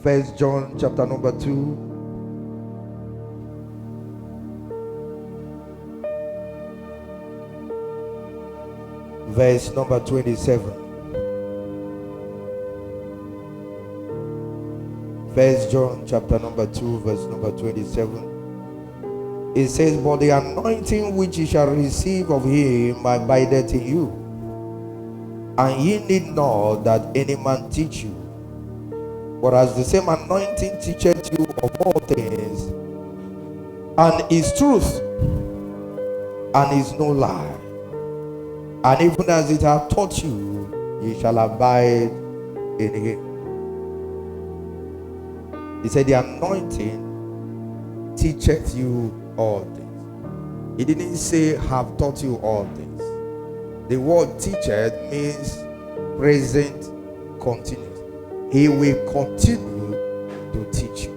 First John chapter number 2, verse number 27. First John chapter number 2, verse number 27. It says, but the anointing which ye shall receive of him abideth in you, and ye need not that any man teach you. But as the same anointing teacheth you of all things, and is truth, and is no lie, and even as it hath taught you, ye shall abide in him. He said, the anointing teacheth you all things. He didn't say have taught you all things. The word teacheth means present continuous. He will continue to teach you.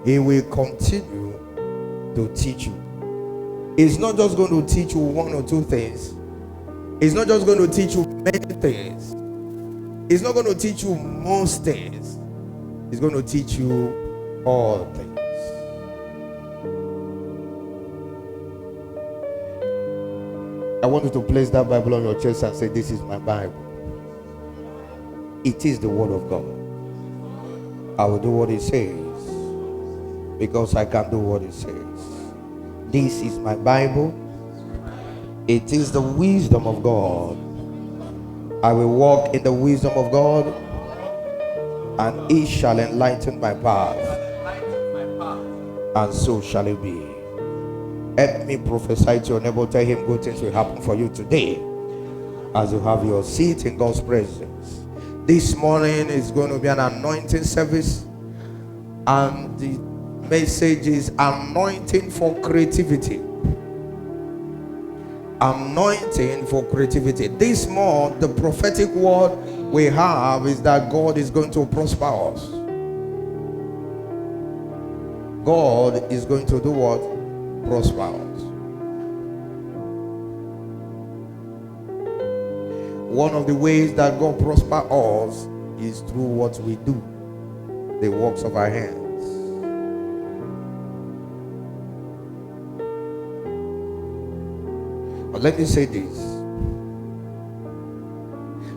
He will continue to teach you. He's not just going to teach you one or two things. He's not just going to teach you many things. He's not going to teach you most things. He's going to teach you all things. I want you to place that Bible on your chest and say, this is my Bible. It is the word of God. I will do what it says because I can do what it says. This is my Bible. It is the wisdom of God. I will walk in the wisdom of God, and it shall enlighten my path, and so shall it be. Help me prophesy to your neighbor. Tell him good things will happen for you today as you have your seat in God's presence. This morning is going to be an anointing service, and the message is anointing for creativity. Anointing for creativity. This month, the prophetic word we have is that God is going to prosper us. God is going to do what? Prosper us. One of the ways that God prosper us is through what we do, the works of our hands. But let me say this: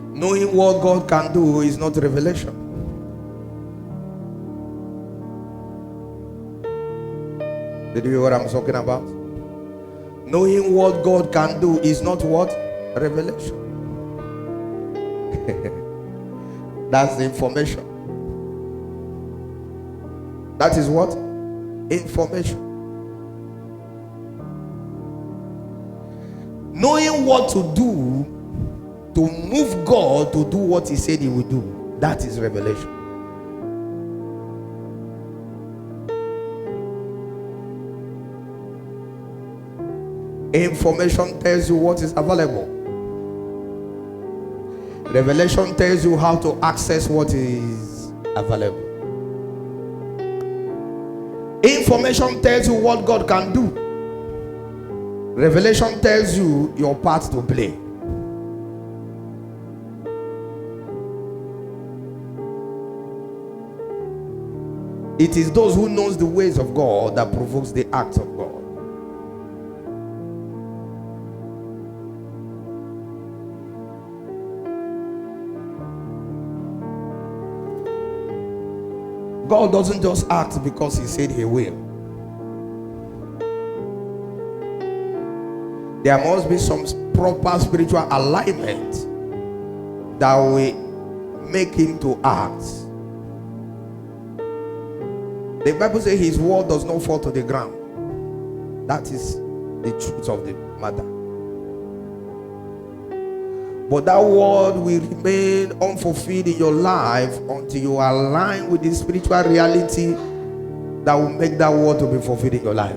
knowing what God can do is not revelation. Did you hear what I'm talking about? Knowing what God can do is not what? Revelation. That's the information. That is what? Information. Knowing what to do to move God to do what he said he would do, that is revelation. Information tells you what is available. Revelation tells you how to access what is available. Information tells you what God can do. Revelation tells you your part to play. It is those who knows the ways of God that provokes the acts of God. God doesn't just act because he said he will. There must be some proper spiritual alignment that will make him to act. The Bible says his word does not fall to the ground. That is the truth of the matter. But that word will remain unfulfilled in your life until you align with the spiritual reality that will make that word to be fulfilled in your life.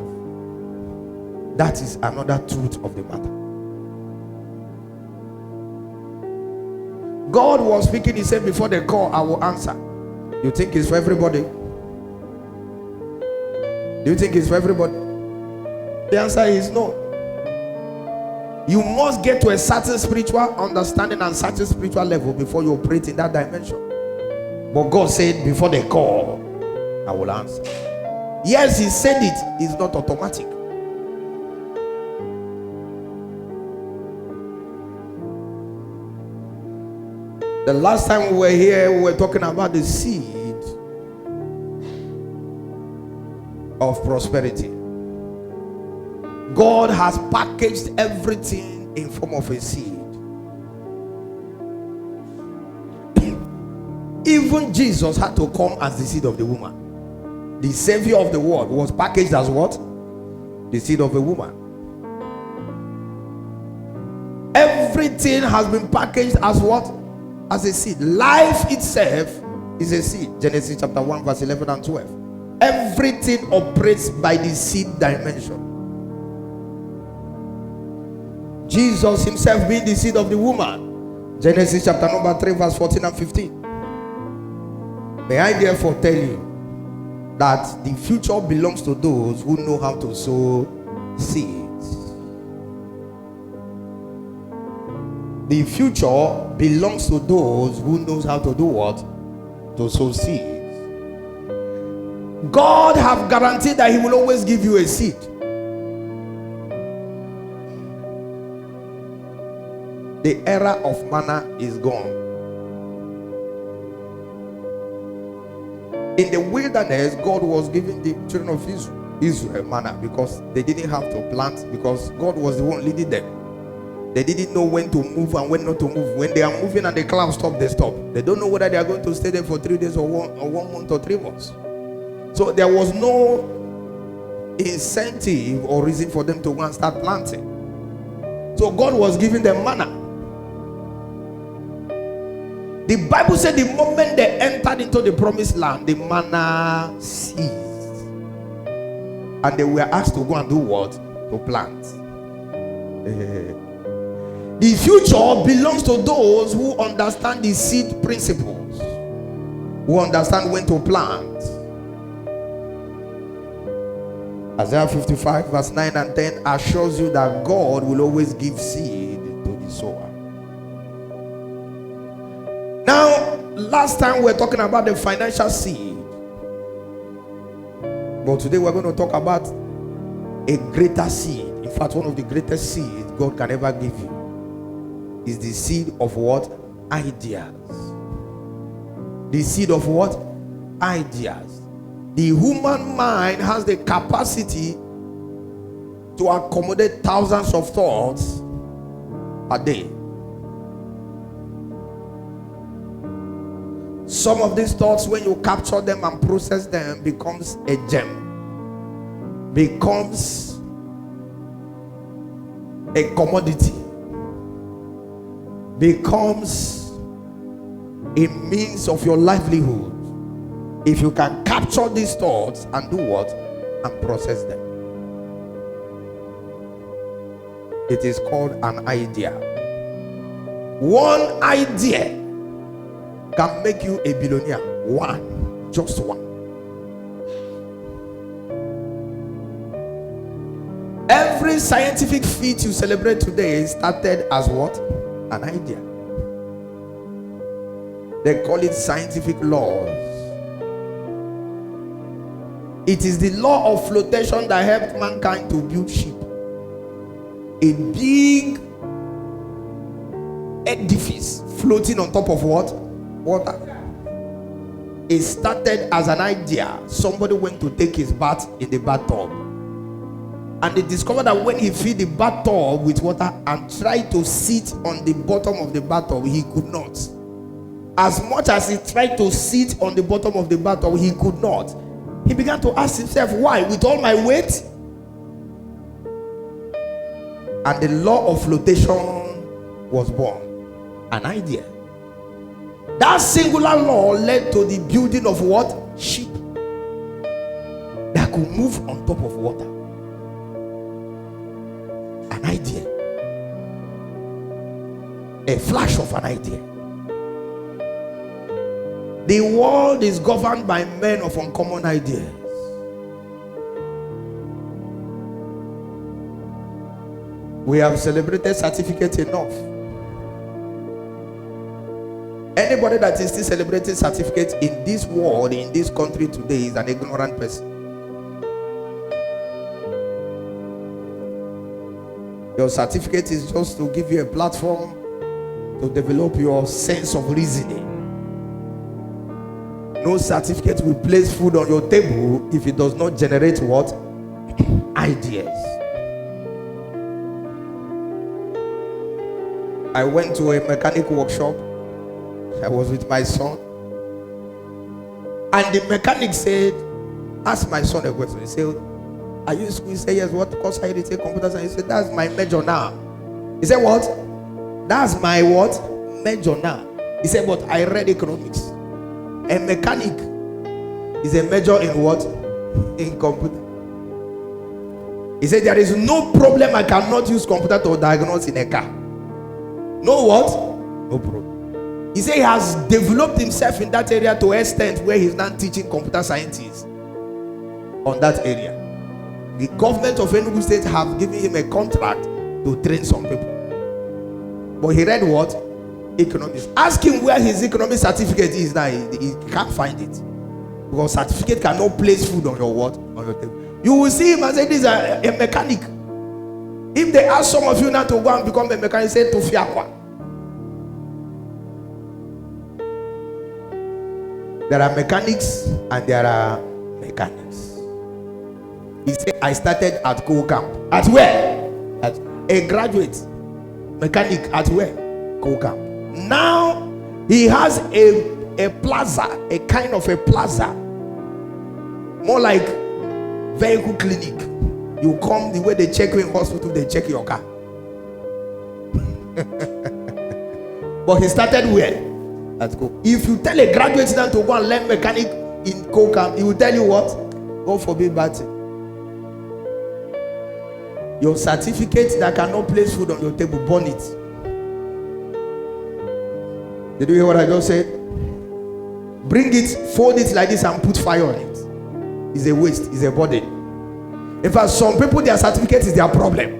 That is another truth of the matter. God was speaking, he said, before the call, I will answer. You think it's for everybody? Do you think it's for everybody? The answer is no. You must get to a certain spiritual understanding and certain spiritual level before you operate in that dimension. But God said, before they call, I will answer. Yes, he said it. It's not automatic. The last time we were here, we were talking about the seed of prosperity. God has packaged everything in form of a seed. Even Jesus had to come as the seed of the woman. The savior of the world was packaged as what? The seed of a woman. Everything has been packaged as what? As a seed. Life itself is a seed. Genesis chapter 1 verse 11 and 12. Everything operates by the seed dimension. Jesus himself being the seed of the woman. Genesis chapter number 3 verse 14 and 15. May I therefore tell you that the future belongs to those who know how to sow seeds. The future belongs to those who knows how to do what? To sow seeds. God have guaranteed that he will always give you a seed. The era of manna is gone. In the wilderness, God was giving the children of Israel manna because they didn't have to plant, because God was the one leading them. They didn't know when to move and when not to move. When they are moving and the clouds stop, they stop. They don't know whether they are going to stay there for 3 days or 1 month or 3 months. So there was no incentive or reason for them to go and start planting. So God was giving them manna. The Bible said the moment they entered into the promised land, the manna ceased. And they were asked to go and do what? To plant. The future belongs to those who understand the seed principles, who understand when to plant. Isaiah 55 verse 9 and 10 assures you that God will always give seed to the sower. Now, last time we were talking about the financial seed, but today we're going to talk about a greater seed. In fact, one of the greatest seeds God can ever give you is the seed of what? Ideas. The seed of what? Ideas. The human mind has the capacity to accommodate thousands of thoughts a day. Some of these thoughts, when you capture them and process them, becomes a gem, becomes a commodity, becomes a means of your livelihood. If you can capture these thoughts and do what? And process them. It is called an idea. One idea can make you a billionaire. One, just one. Every scientific feat you celebrate today started as what? An idea. They call it scientific laws. It is the law of flotation that helped mankind to build ship. A big edifice floating on top of what? Water. It started as an idea. Somebody went to take his bath in the bathtub, and they discovered that when he filled the bathtub with water and tried to sit on the bottom of the bathtub, he could not. As much as he tried to sit on the bottom of the bathtub, he could not. He began to ask himself, why? With all my weight? And the law of flotation was born. An idea. That singular law led to the building of what? Ship that could move on top of water. An idea. A flash of an idea. The world is governed by men of uncommon ideas. We have celebrated certificate enough. Anybody that is still celebrating certificates in this world, in this country today, is an ignorant person. Your certificate is just to give you a platform to develop your sense of reasoning. No certificate will place food on your table if it does not generate what? Ideas. I went to a mechanic workshop. I was with my son. And the mechanic said, ask my son a question. He said, are you in school? He said, yes. What course are you taking? Computer science. He said, that's my major now. He said, what? That's my what? Major now. He said, but I read economics. A mechanic is a major in what? In computer. He said, there is no problem I cannot use computer to diagnose in a car. No what? No problem. He said he has developed himself in that area to an extent where he's now teaching computer scientists on that area. The government of Enugu State have given him a contract to train some people. But he read what? Economics. Ask him where his economic certificate is now. He can't find it. Because certificate cannot place food on your what? On your table. You will see him and say, this is a mechanic. If they ask some of you now to go and become a mechanic, say to Fiakwa. There are mechanics and there are mechanics. He said, I started at Coal Camp. At where? At a graduate mechanic at where? Coal Camp. Now he has a plaza, a kind of a plaza, more like vehicle clinic. You come the way they check you in hospital, they check your car. But he started where? At Coal. If you tell a graduate student to go and learn mechanic in Coal Camp, he will tell you what? God forbid bad thing. Your certificate that cannot place food on your table, burn it. Did you hear what I just said? Bring it, fold it like this and put fire on it. It's a waste, it's a burden. In fact, some people, their certificate is their problem.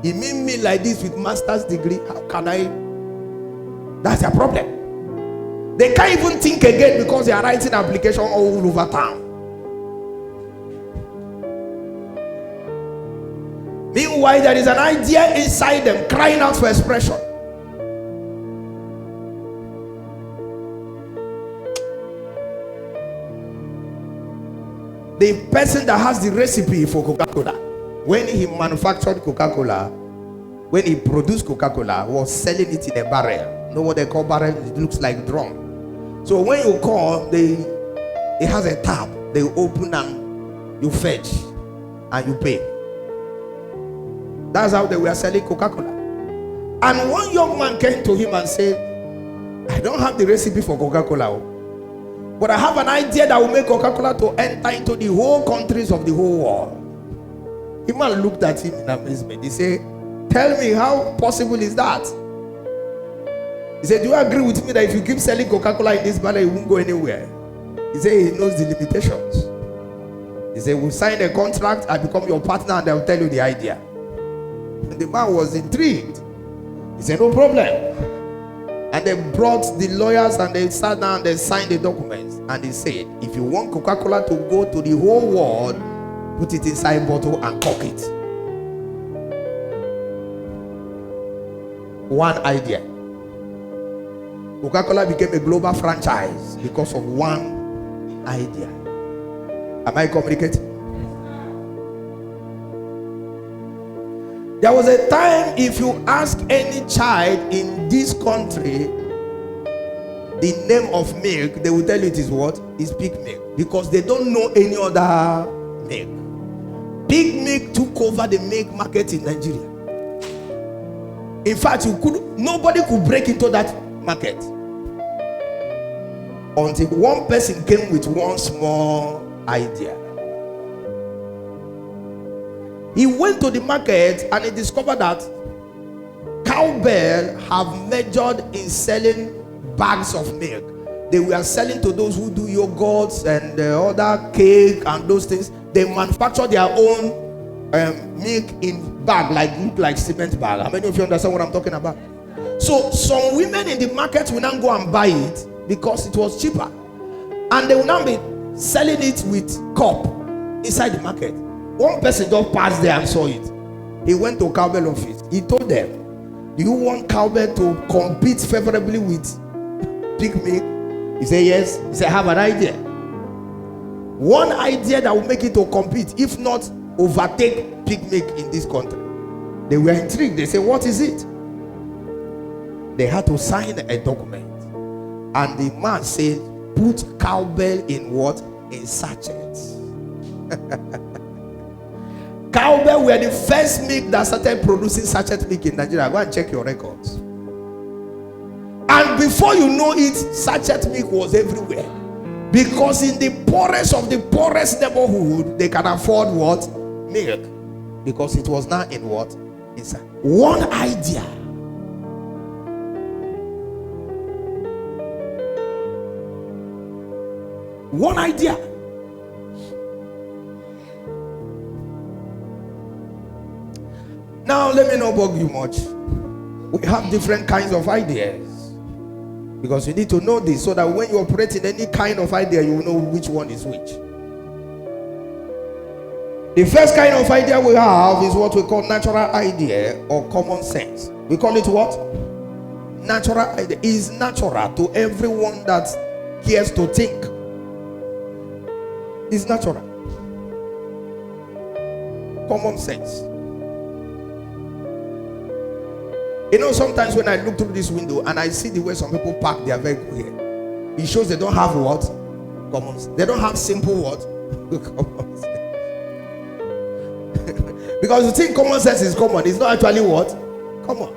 He made me like this with master's degree. How can I? That's their problem. They can't even think again because they are writing application all over town. Meanwhile, there is an idea inside them crying out for expression. The person that has the recipe for Coca-Cola, when he manufactured Coca-Cola, when he produced Coca-Cola, was selling it in a barrel. You know what they call barrel? It looks like drum. So when you call, it has a tab. They open and you fetch and you pay. That's how they were selling Coca-Cola. And one young man came to him and said, I don't have the recipe for Coca-Cola, but I have an idea that will make Coca-Cola to enter into the whole countries of the whole world. The man looked at him in amazement. He said, tell me, how possible is that? He said, do you agree with me that if you keep selling Coca-Cola in this manner, it won't go anywhere? He said he knows the limitations. He said, we'll sign a contract, I become your partner, and I'll tell you the idea. And the man was intrigued. He said, no problem. And they brought the lawyers and they sat down and they signed the documents. And he said, if you want Coca-Cola to go to the whole world, put it inside a bottle and cork it. One idea. Coca-Cola became a global franchise because of one idea. Am I communicating? There was a time, if you ask any child in this country the name of milk, they will tell you it is what? It's pig milk. Because they don't know any other milk. Pig milk took over the milk market in Nigeria. In fact, nobody could break into that market until one person came with one small idea. He went to the market and he discovered that Cowbell have majored in selling bags of milk. They were selling to those who do yogurts and other cake and those things. They manufacture their own milk in bag, like cement bag. How many of you understand what I'm talking about? So some women in the market will now go and buy it because it was cheaper, and they will now be selling it with cup inside the market. One person just passed there and saw it. He went to Cowbell office. He told them, do you want Cowbell to compete favorably with Peak Milk? He said yes. He said, I have an idea. One idea that will make it to compete, if not overtake Peak Milk in this country. They were intrigued. They said, what is it? They had to sign a document, and the man said, put Cowbell in what? In sachets. Cowbell were the first milk that started producing sachet milk in Nigeria. Go and check your records. And before you know it, sachet milk was everywhere. Because in the poorest of the poorest neighborhood, they can afford what? Milk. Because it was now in what? Inside. One idea. One idea. Now, let me not bug you much. We have different kinds of ideas, because you need to know this so that when you operate in any kind of idea, you will know which one is which. The first kind of idea we have is what we call natural idea or common sense. We call it what? Natural idea. Is natural to everyone that cares to think. It's natural. Common sense. You know, sometimes when I look through this window and I see the way some people park their vehicle here, it shows they don't have what? Common sense. They don't have simple what? Common sense. Because you think common sense is common. It's not actually what? Common.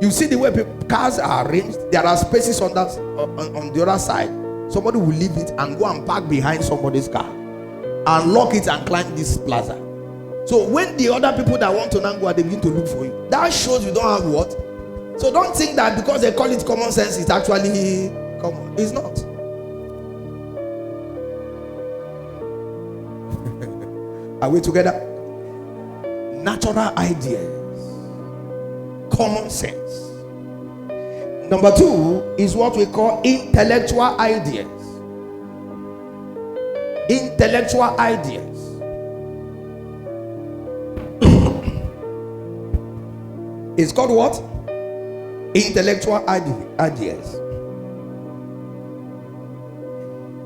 You see the way cars are arranged. There are spaces on that on the other side. Somebody will leave it and go and park behind somebody's car and lock it and climb this plaza. So when the other people that want to now go, they begin to look for you. That shows you don't have what? So don't think that because they call it common sense, it's actually common. It's not. Are we together? Natural ideas. Common sense. Number two is what we call intellectual ideas. Intellectual ideas. It's called what? Intellectual ideas.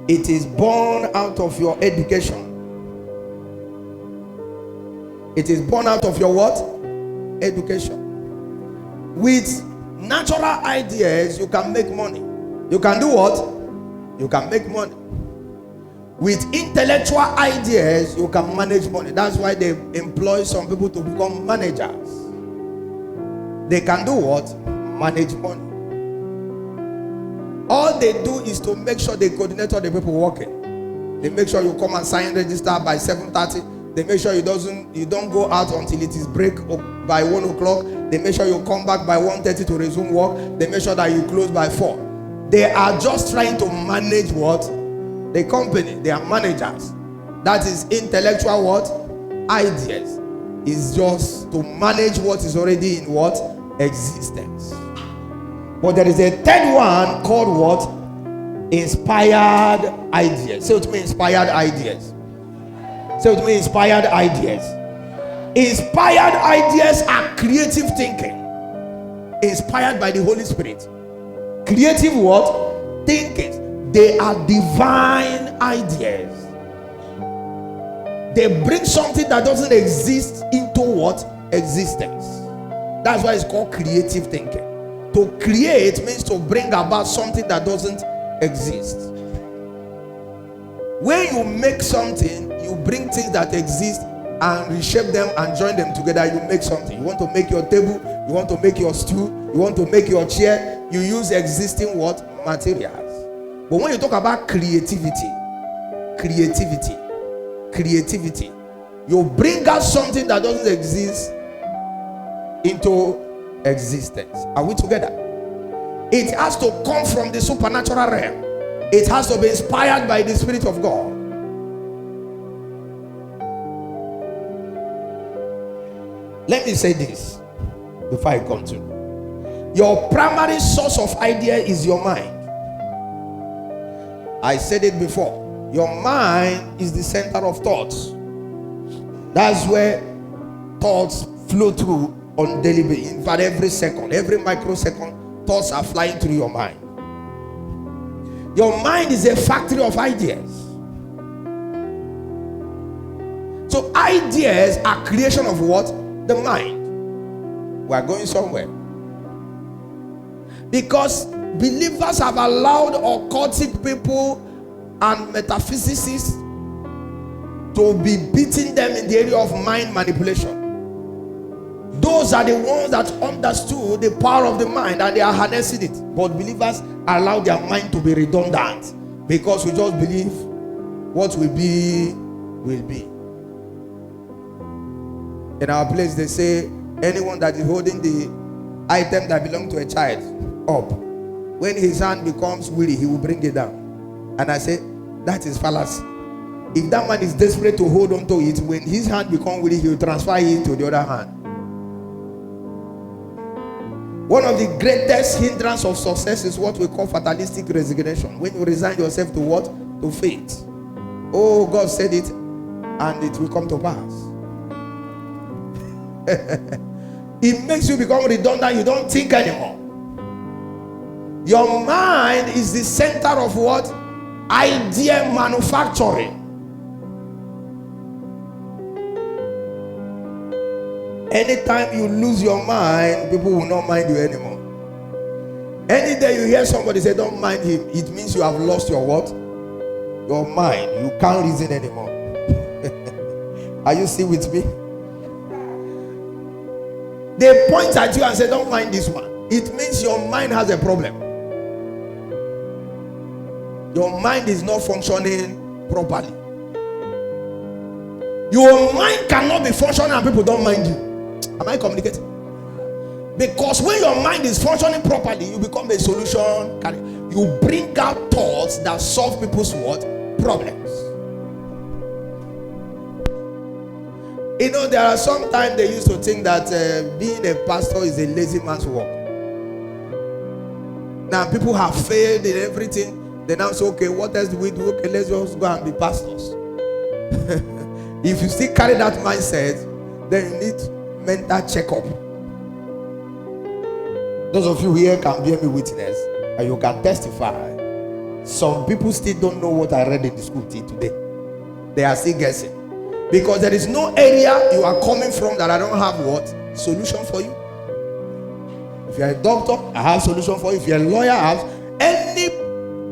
It is born out of your education. It is born out of your what? Education. With natural ideas, you can make money. You can do what? You can make money. With intellectual ideas, you can manage money. That's why they employ some people to become managers. They can do what? Manage money. All they do is to make sure they coordinate all the people working. They make sure you come and sign register by 7:30. They make sure you don't go out until it is break by 1 o'clock. They make sure you come back by 1:30 to resume work. They make sure that you close by 4. They are just trying to manage what? The company. They are managers. That is intellectual what? Ideas. Is just to manage what is already in what? Existence. But there is a third one called what? Inspired ideas. Say it to me, inspired ideas. Say it to me, inspired ideas. Inspired ideas are creative thinking. Inspired by the Holy Spirit. Creative what? Thinking. They are divine ideas. They bring something that doesn't exist into what? Existence. That's why it's called creative thinking. To create means to bring about something that doesn't exist. When you make something, you bring things that exist and reshape them and join them together. You make something. You want to make your table, you want to make your stool, you want to make your chair, you use existing what? Materials. But when you talk about creativity, you bring out something that doesn't exist into existence. Are we together? It has to come from the supernatural realm. It has to be inspired by the Spirit of God. Let me say this. before I continue. Your primary source of idea is your mind. I said it before. Your mind is the center of thoughts. That's where thoughts flow through on daily basis. In fact, every second, every microsecond, thoughts are flying through your mind. Your mind is a factory of ideas. So ideas are creation of what? The mind. We are going somewhere. Because believers have allowed occultic people and metaphysicists to be beating them in the area of mind manipulation. Those are the ones that understood the power of the mind and they are harnessing it. But believers allow their mind to be redundant because we just believe what will be, will be. In our place, they say anyone that is holding the item that belongs to a child up, when his hand becomes weary, he will bring it down. And I say, that is fallacy. If that man is desperate to hold on to it, when his hand becomes weary, he will transfer it to the other hand. One of the greatest hindrance of success is what we call fatalistic resignation. When you resign yourself to what? To fate. Oh, God said it, and it will come to pass. It makes you become redundant. You don't think anymore. Your mind is the center of what? Idea manufacturing. Anytime you lose your mind, people will not mind you anymore. Any day you hear somebody say, don't mind him, it means you have lost your what? Your mind. You can't reason anymore. Are you still with me? They point at you and say, don't mind this one. It means your mind has a problem. Your mind is not functioning properly. Your mind cannot be functioning and people don't mind you. Am I communicating? Because when your mind is functioning properly, you become a solution carrier. You bring out thoughts that solve people's what? Problems. You know, there are sometimes they used to think that being a pastor is a lazy man's work. Now people have failed in everything. They now say, okay, what else do we do? Okay, let's just go and be pastors. If you still carry that mindset, then you need mental checkup. Those of you here can bear me witness and you can testify. Some people still don't know what I read in the school till today. They are still guessing. Because there is no area you are coming from that I don't have what? Solution for you. If you are a doctor, I have solution for you. If you are a lawyer, I have any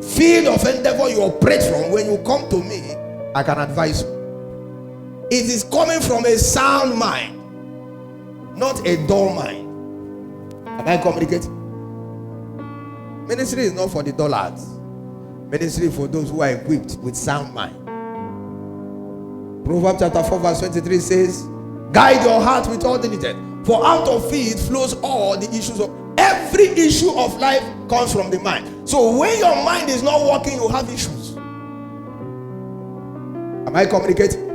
field of endeavor you operate from. When you come to me, I can advise you. It is coming from a sound mind, not a dull mind. Am I communicating? Ministry is not for the dullards. Ministry is for those who are equipped with sound mind. Proverbs chapter 4 verse 23 says, guide your heart with all diligence, for out of it flows all the issues of every issue of life comes from the mind. So when your mind is not working, you have issues. Am I communicating?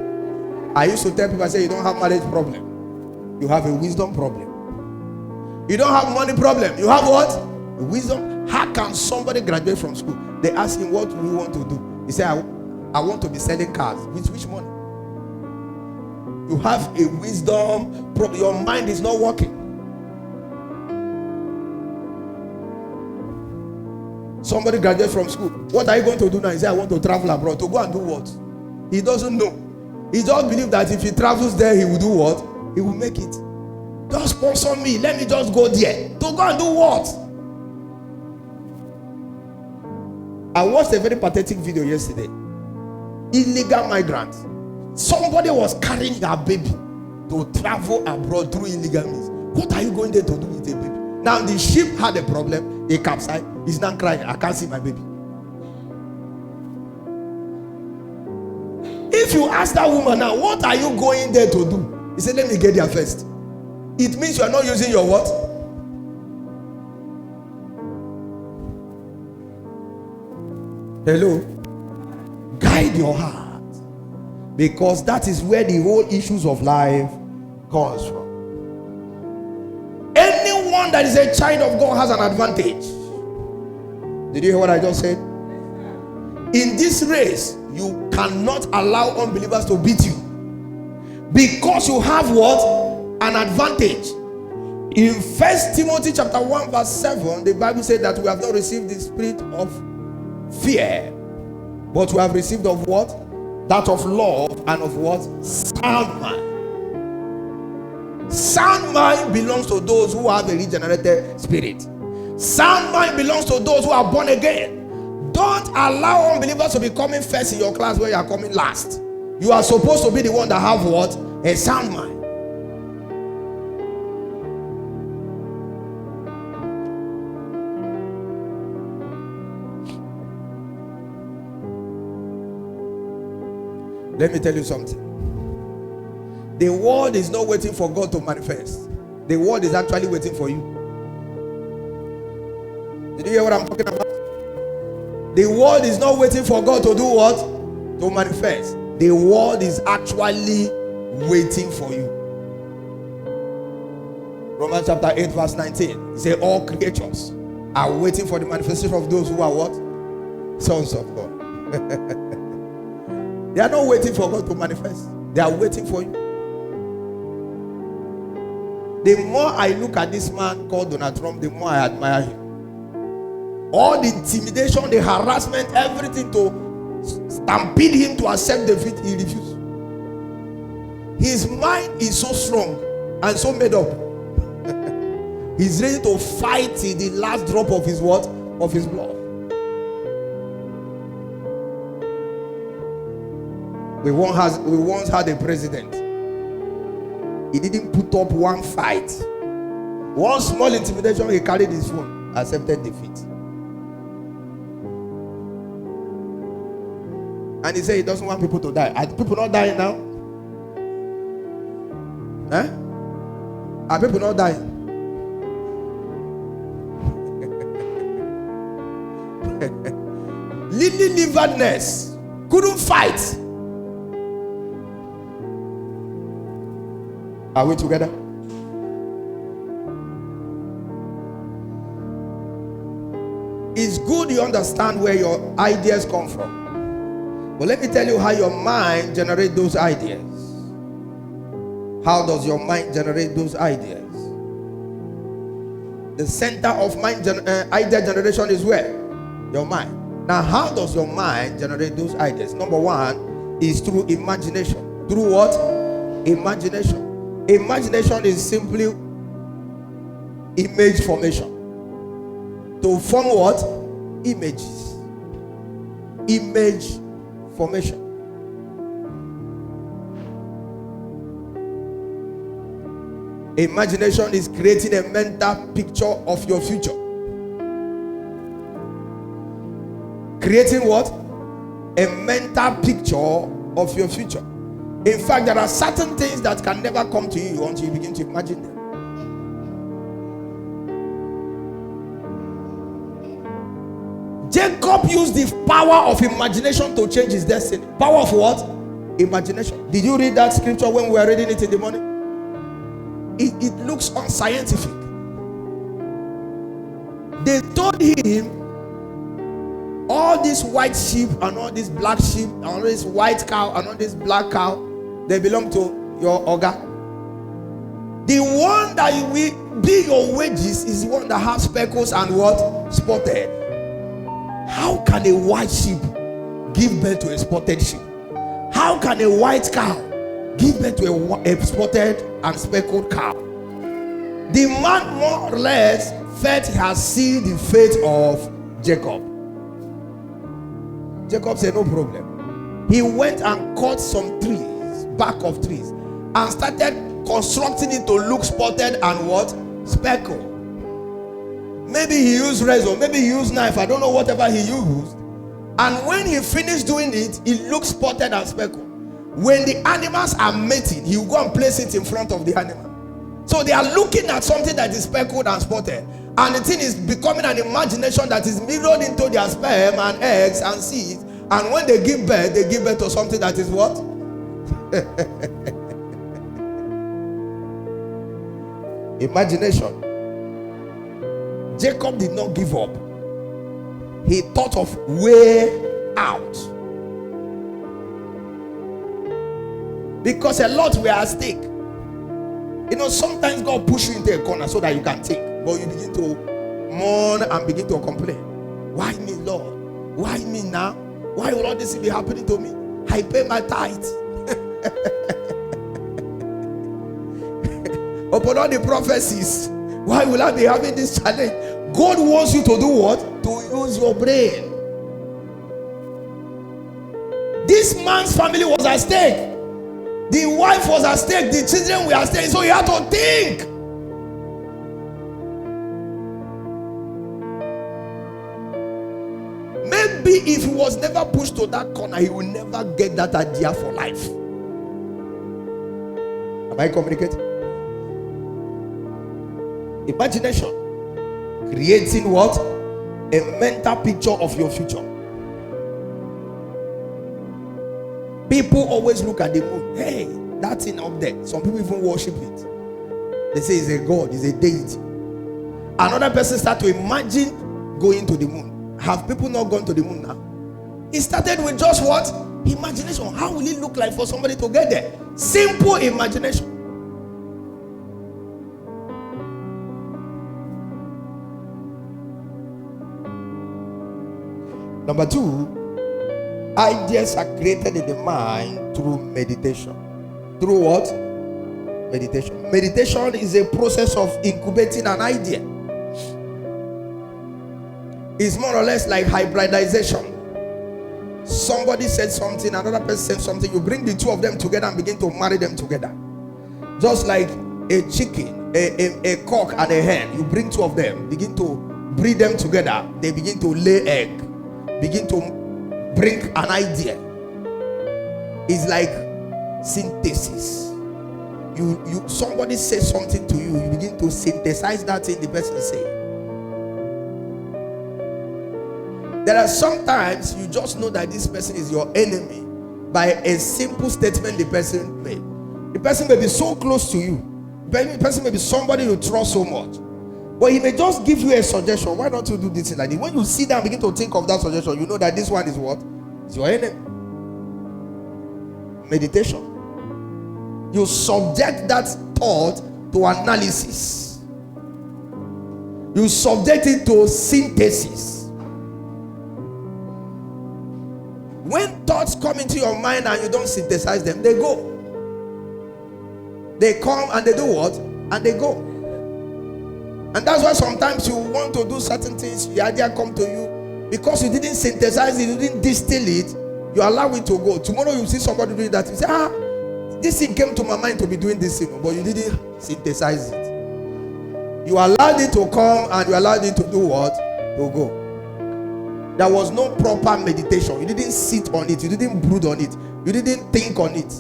I used to tell people, I say, you don't have marriage problem, you have a wisdom problem. You don't have money problem, you have what? A wisdom. How can somebody graduate from school? They ask him, what do you want to do? He said, I want to be selling cars. With which money? You have a wisdom problem. Your mind is not working. Somebody graduates from school. What are you going to do now? He said, I want to travel abroad. To go and do what? He doesn't know. He just believes that if he travels there, he will do what? He will make it. Just sponsor me. Let me just go there. To go and do what? I watched a very pathetic video yesterday. Illegal migrants. Somebody was carrying a baby to travel abroad through illegal means. What are you going there to do with a baby? Now the ship had a problem. They capsized. He's not crying. I can't see my baby. If you ask that woman now, what are you going there to do? He said, let me get there first. It means you are not using your what? Hello? Guide your heart. Because that is where the whole issues of life comes from. Any that is a child of God has an advantage. Did you hear what I just said? In this race, you cannot allow unbelievers to beat you, because you have what? An advantage. In 1 Timothy chapter 1 verse 7, the Bible said that we have not received the spirit of fear, but we have received of what? That of love and of what? Sound mind. Sound mind belongs to those who have a regenerated spirit. Sound mind belongs to those who are born again. Don't allow unbelievers to be coming first in your class where you are coming last. You are supposed to be the one that have what? A sound mind. Let me tell you something. The world is not waiting for God to manifest. The world is actually waiting for you. Did you hear what I'm talking about? The world is not waiting for God to do what? To manifest. The world is actually waiting for you. Romans chapter 8 verse 19. It says all creatures are waiting for the manifestation of those who are what? Sons of God. They are not waiting for God to manifest. They are waiting for you. The more I look at this man called Donald Trump, the more I admire him. All the intimidation, the harassment, everything to stampede him to accept defeat, he refused. His mind is so strong and so made up. He's ready to fight till the last drop of his what? Of his blood. We once had a president. He didn't put up one fight. One small intimidation, he carried his phone, accepted defeat. And he said he doesn't want people to die. Are people not dying now? Are people not dying? Lily-liveredness couldn't fight. Are we together? It's good you understand where your ideas come from. But let me tell you how your mind generates those ideas. How does your mind generate those ideas? The center of idea generation is where? Your mind. Now, how does your mind generate those ideas? Number one is through imagination. Through what? Imagination. Imagination is simply image formation. To form what? Images. Image formation. Imagination is creating a mental picture of your future. Creating what? A mental picture of your future. In fact, there are certain things that can never come to you until you begin to imagine them. Jacob used the power of imagination to change his destiny. Power of what? Imagination. Did you read that scripture when we were reading it in the morning? It looks unscientific. They told him all these white sheep and all these black sheep and all this white cow and all this black cow, they belong to your Oga. The one that will be your wages is the one that has speckles and what? Spotted. How can a white sheep give birth to a spotted sheep? How can a white cow give birth to a spotted and speckled cow? The man more or less felt he has seen the fate of Jacob. Jacob said, no problem. He went and cut some trees, back of trees, and started constructing it to look spotted and what? Speckled. Maybe he used razor, maybe he used knife, I don't know, whatever he used. And when he finished doing it, it looked spotted and speckled. When the animals are mating, he will go and place it in front of the animal. So they are looking at something that is speckled and spotted. And the thing is becoming an imagination that is mirrored into their sperm and eggs and seeds. And when they give birth to something that is what? Imagination. Jacob did not give up. He thought of way out. Because a lot were at stake. You know, sometimes God pushes you into a corner so that you can think. But you begin to mourn and begin to complain. Why me, Lord? Why me now? Why will all this be happening to me? I pay my tithe. Upon all the prophecies, why will I be having this challenge? God wants you to do what? To use your brain. This man's family was at stake. The wife was at stake. The children were at stake. So he had to think. Maybe if he was never pushed to that corner, he will never get that idea for life. Am I communicating? Imagination. Creating what? A mental picture of your future. People always look at the moon. Hey, that thing up there. Some people even worship it. They say it's a god, it's a deity. Another person start to imagine going to the moon. Have people not gone to the moon now? It started with just what? Imagination. How will it look like for somebody to get there? Simple imagination. Number 2, ideas are created in the mind through meditation. Through what? Meditation. Meditation is a process of incubating an idea. It's more or less like hybridization. Somebody said something, another person said something. You bring the two of them together and begin to marry them together. Just like a chicken, a cock and a hen. You bring two of them, begin to breed them together. They begin to lay egg. Begin to bring an idea. It's like synthesis. You somebody says something to you, you begin to synthesize that thing the person say. There are sometimes you just know that this person is your enemy by a simple statement the person made. The person may be so close to you. The person may be somebody you trust so much. But he may just give you a suggestion. Why not you do this thing like this? When you sit down and begin to think of that suggestion, you know that this one is what? It's your enemy. Meditation. You subject that thought to analysis. You subject it to synthesis. When thoughts come into your mind and you don't synthesize them, they go. They come and they do what? And they go. And that's why sometimes you want to do certain things, the idea come to you, because you didn't synthesize it, you didn't distill it, you allow it to go. Tomorrow you see somebody doing that, you say, this thing came to my mind to be doing this thing, but you didn't synthesize it. You allowed it to come and you allowed it to do what? To go. There was no proper meditation. You didn't sit on it, you didn't brood on it, you didn't think on it.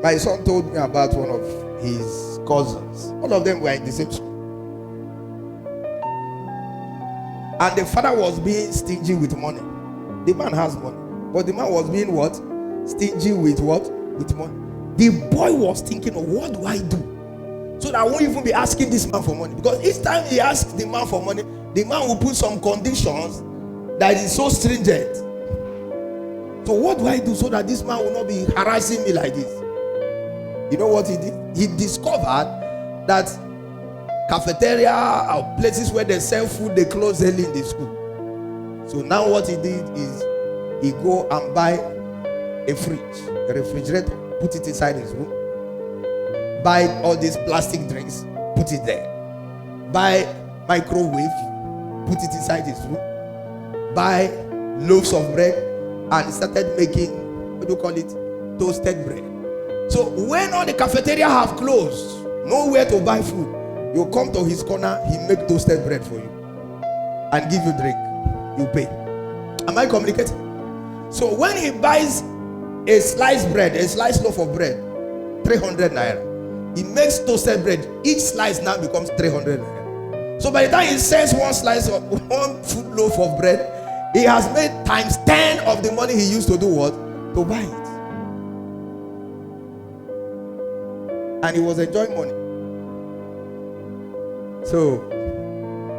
My son told me about one of his cousins. All of them were in the same school. And the father was being stingy with money. The man has money. But the man was being what? Stingy with what? With money. The boy was thinking, what do I do? So that I won't even be asking this man for money. Because each time he asks the man for money, the man will put some conditions that is so stringent. So what do I do so that this man will not be harassing me like this? You know what he did? He discovered that cafeteria or places where they sell food, they close early in the school. So now what he did is he go and buy a fridge, a refrigerator, put it inside his room. Buy all these plastic drinks, put it there. Buy microwave, put it inside his room. Buy loaves of bread, and he started making, what do you call it? Toasted bread. So when all the cafeteria have closed, nowhere to buy food, you come to his corner, he make toasted bread for you and give you drink. You pay. Am I communicating? So when he buys a sliced bread, a sliced loaf of bread, 300 naira, he makes toasted bread. Each slice now becomes 300 naira. So by the time he sells one slice of one food loaf of bread, he has made times 10 of the money he used to do what? To buy it. and he was enjoying money. So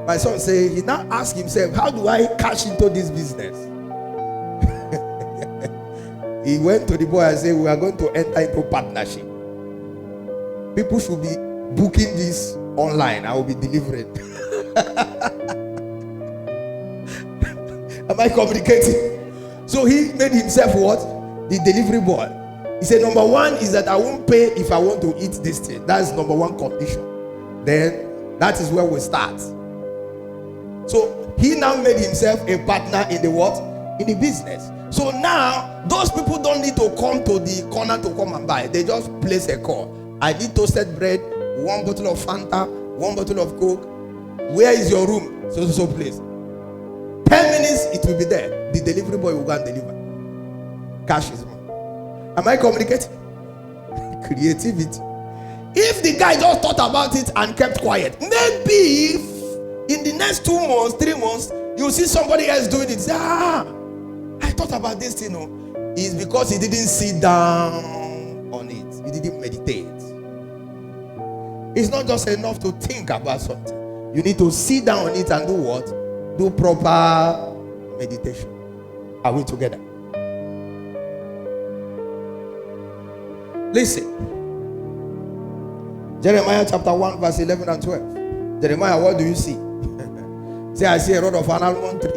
my son said, he now asked himself, how do I cash into this business? He went to the boy and said, we are going to enter into partnership. People should be booking this online. I will be delivering. Am I communicating? So he made himself what? The delivery boy. He said, number one is that I won't pay if I want to eat this thing. That's number one condition. Then that is where we start. So he now made himself a partner in the what? In the business. So now those people don't need to come to the corner to come and buy. They just place a call. I need toasted bread, 1 bottle of Fanta, 1 bottle of Coke. Where is your room? So place. 10 minutes, it will be there. The delivery boy will go and deliver. Cash is money. Am I communicating? Creativity. If the guy just thought about it and kept quiet, maybe if in the next 2 months, 3 months, you see somebody else doing it. Say, I thought about this thing. It's because he didn't sit down on it. He didn't meditate. It's not just enough to think about something. You need to sit down on it and do what? Do proper meditation. Are we together? Listen. Jeremiah chapter 1 verse 11 and 12. Jeremiah, what do you see? Say, I see a rod of an almond tree.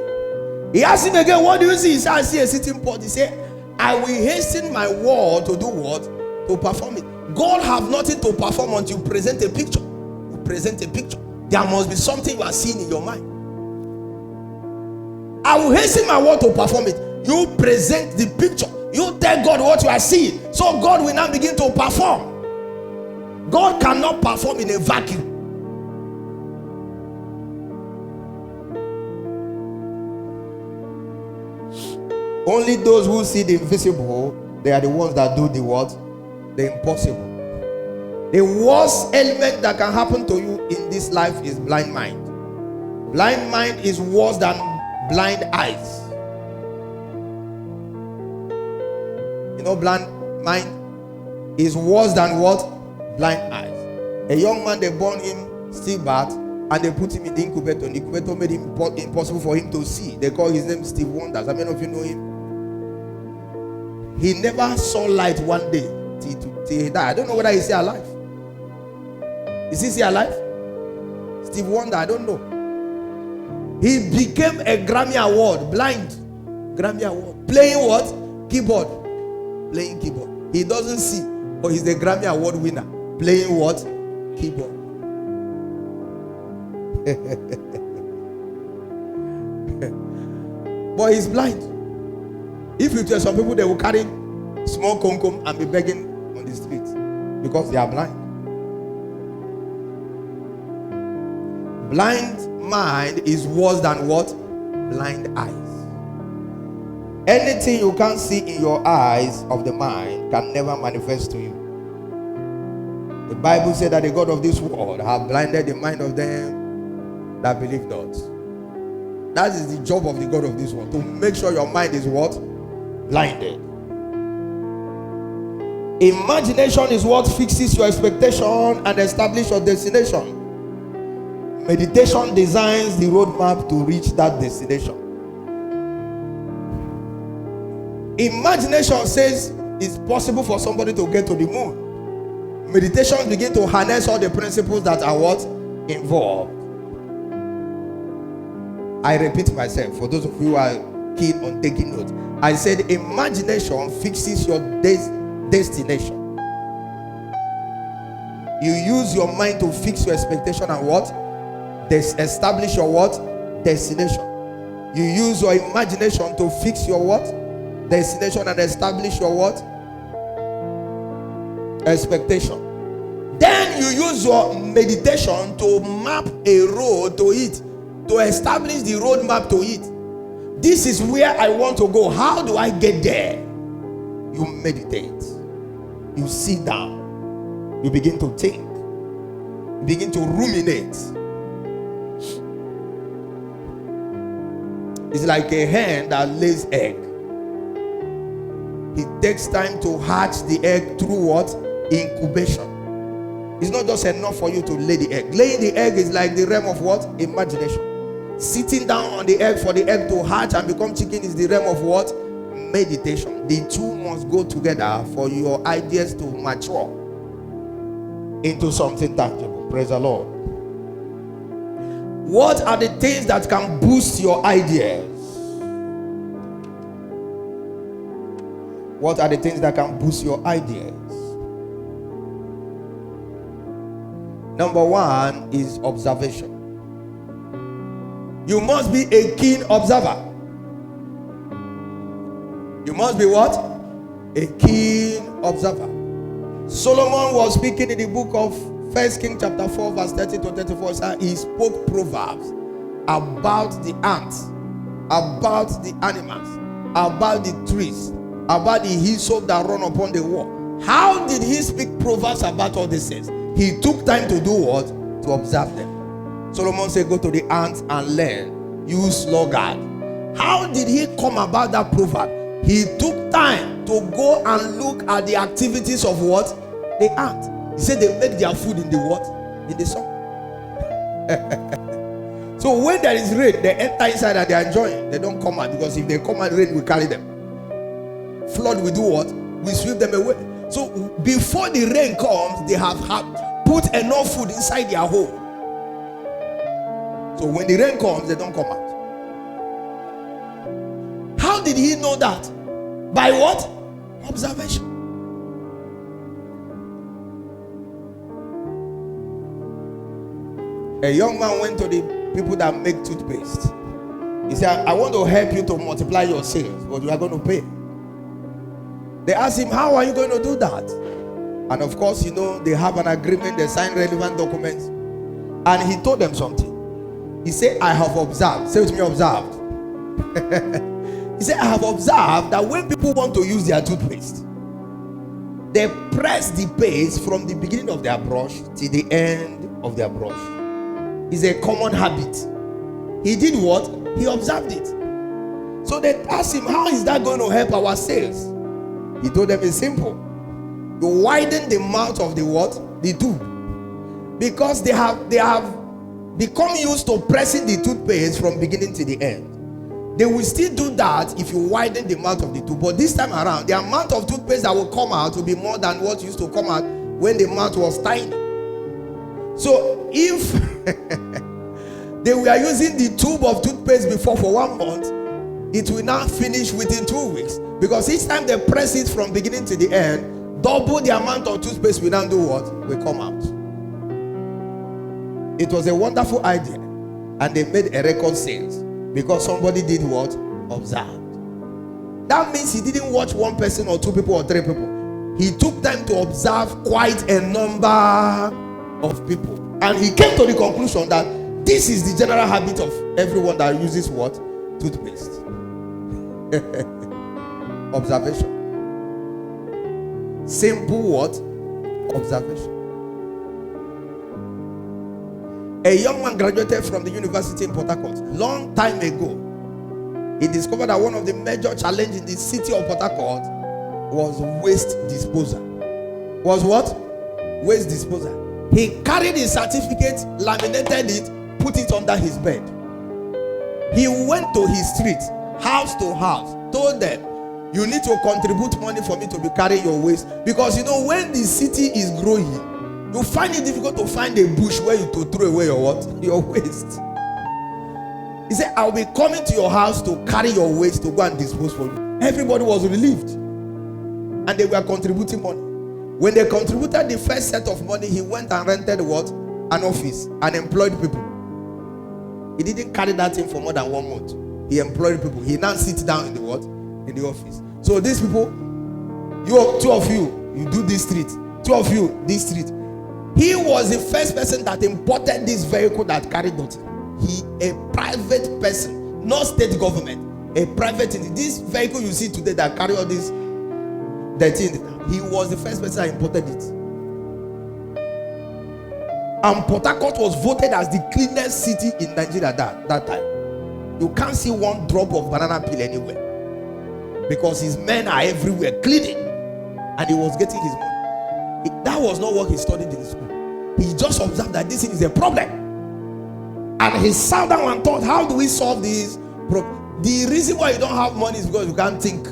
He asked him again, what do you see? He said, I see a sitting pot. He said, I will hasten my word to do what? To perform it. God have nothing to perform until you present a picture. You present a picture. There must be something you are seeing in your mind. I will hasten my word to perform it. You present the picture. You tell God what you are seeing. So God will now begin to perform. God cannot perform in a vacuum. Only those who see the invisible, they are the ones that do the what? The impossible. The worst element that can happen to you in this life is blind mind. Blind mind is worse than blind eyes. You know, blind mind is worse than what? Blind eyes. A young man, they born him stillbirth and they put him in the incubator. The incubator made it impossible for him to see. They call his name Steve Wonders. How many of you know him? He never saw light one day till he died. I don't know whether he's still alive. Is he still alive? Steve Wonder, I don't know. He became a Grammy Award, blind Grammy Award. Playing what? Keyboard. Playing keyboard. He doesn't see, but he's the Grammy Award winner. Playing what? Keyboard. But he's blind. If you tell some people, they will carry small comb and be begging on the streets because they are blind. Blind mind is worse than what? Blind eyes. Anything you can't see in your eyes of the mind can never manifest to you. The Bible said that the God of this world have blinded the mind of them that believe not. That is the job of the God of this world, to make sure your mind is what? Blinded. Imagination is what fixes your expectation and establishes your destination. Meditation designs the roadmap to reach that destination. Imagination says it's possible for somebody to get to the moon. Meditation begins to harness all the principles that are what? Involved. I repeat myself for those of you who are keen on taking notes. I said imagination fixes your destination. You use your mind to fix your expectation and what? Establish your what? Destination. You use your imagination to fix your what? Destination and establish your what? Expectation. Then you use your meditation to map a road to it, to establish the roadmap to it. This is where I want to go. How do I get there? You meditate. You sit down. You begin to think. You begin to ruminate. It's like a hen that lays egg. It takes time to hatch the egg through what? Incubation. It's not just enough for you to lay the egg. Laying the egg is like the realm of what? Imagination. Sitting down on the egg for the egg to hatch and become chicken is the realm of what? Meditation. The two must go together for your ideas to mature into something tangible. Praise the Lord. What are the things that can boost your ideas? What are the things that can boost your ideas? Number one is observation. You must be a keen observer. You must be what? A keen observer. Solomon was speaking in the book of 1 Kings chapter 4 verse 30 to 34. So he spoke proverbs about the ants, about the animals, about the trees, about the hyssop that run upon the wall. How did he speak proverbs about all these things? He took time to do what? To observe them. Solomon said, go to the ants and learn. Use sluggard. How did he come about that proverb? He took time to go and look at the activities of what? The ant. He said they make their food in the what? In the sun. So when there is rain, they enter inside and they are enjoying. They don't come out, because if they come out, rain will carry them. Flood will do what? We sweep them away. So before the rain comes, they have put enough food inside their hole. So when the rain comes, they don't come out. How did he know that? By what? Observation. A young man went to the people that make toothpaste. He said, I want to help you to multiply your sales, but you are going to pay. They asked him, how are you going to do that? And of course, you know, they have an agreement, they sign relevant documents. And he told them something. He said, I have observed. Say with me, observed. He said, I have observed that when people want to use their toothpaste, they press the paste from the beginning of their brush to the end of their brush. It's a common habit. He did what? He observed it. So they asked him, how is that going to help our sales? He told them it's simple. You widen the mouth of the what? The tube. Because they have become used to pressing the toothpaste from beginning to the end. They will still do that if you widen the mouth of the tube. But this time around, the amount of toothpaste that will come out will be more than what used to come out when the mouth was tiny. So if they were using the tube of toothpaste before for 1 month, it will now finish within 2 weeks. Because each time they press it from beginning to the end, double the amount of toothpaste will now do what? Will come out. It was a wonderful idea. And they made a record sales. Because somebody did what? Observed. That means he didn't watch one person or 2 people or 3 people. He took time to observe quite a number of people. And he came to the conclusion that this is the general habit of everyone that uses what? Toothpaste. Observation. Simple what? Observation. A young man graduated from the university in Port Harcourt long time ago. He discovered that one of the major challenges in the city of Port Harcourt was waste disposal. Was what? Waste disposal. He carried his certificate, laminated it, put it under his bed. He went to his street, house to house, told them, you need to contribute money for me to be carrying your waste. Because you know, when the city is growing, you find it difficult to find a bush where you to throw away your what? Your waste. He said, I'll be coming to your house to carry your waste to go and dispose for you. Everybody was relieved. And they were contributing money. When they contributed the first set of money, he went and rented what? An office and employed people. He didn't carry that thing for more than 1 month. He employed people. He now sits down in the what? In the office. So these people, you 2 of you, you do this street. 2 of you, this street. He was the first person that imported this vehicle that carried dirty. He, a private person, not state government, a private. This vehicle you see today that carry all this dirty, he was the first person that imported it. And Port Harcourt was voted as the cleanest city in Nigeria that time. You can't see one drop of banana peel anywhere. Because his men are everywhere cleaning. And he was getting his money. That was not what he studied in school. He just observed that this thing is a problem. And he sat down and thought, how do we solve this problem? The reason why you don't have money is because you can't think.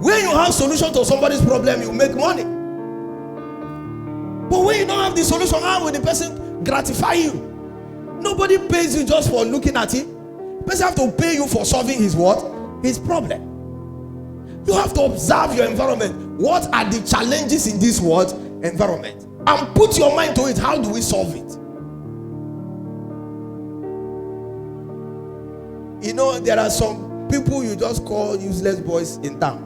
When you have solution to somebody's problem, you make money. But when you don't have the solution, how will the person gratify you? Nobody pays you just for looking at it. The person have to pay you for solving his what? His problem. You have to observe your environment. What are the challenges in this world environment? And put your mind to it. How do we solve it? You know, there are some people you just call useless boys in town.